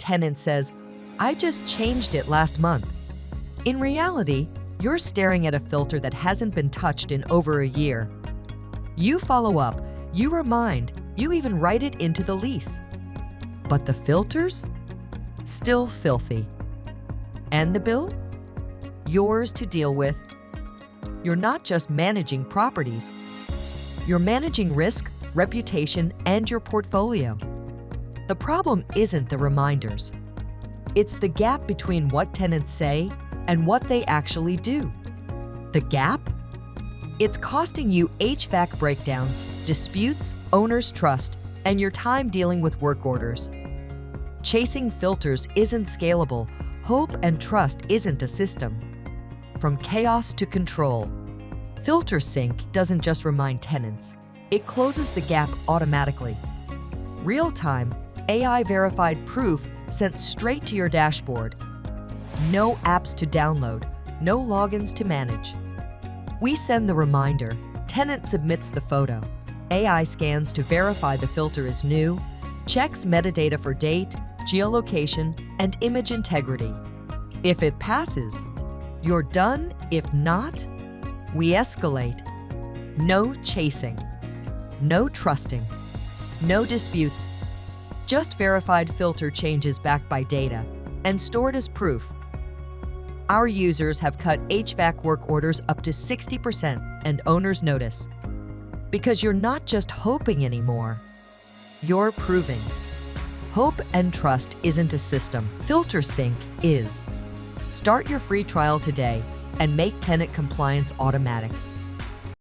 tenant says, "I just changed it last month." In reality, you're staring at a filter that hasn't been touched in over a year. You follow up, you remind, you even write it into the lease. But the filters? Still filthy. And the bill? Yours to deal with. You're not just managing properties. You're managing risk, reputation, and your portfolio. The problem isn't the reminders. It's the gap between what tenants say and what they actually do. The gap? It's costing you HVAC breakdowns, disputes, owner's trust, and your time dealing with work orders. Chasing filters isn't scalable. Hope and trust isn't a system. From chaos to control, FilterSync doesn't just remind tenants. It closes the gap automatically. Real-time, AI-verified proof sent straight to your dashboard. No apps to download, no logins to manage. We send the reminder, tenant submits the photo, AI scans to verify the filter is new, checks metadata for date, geolocation, and image integrity. If it passes, you're done. If not, we escalate. No chasing, no trusting, no disputes, just verified filter changes backed by data and stored as proof. Our users have cut HVAC work orders up to 60% and owners notice. Because you're not just hoping anymore, you're proving. Hope and trust isn't a system, FilterSync is. Start your free trial today and make tenant compliance automatic.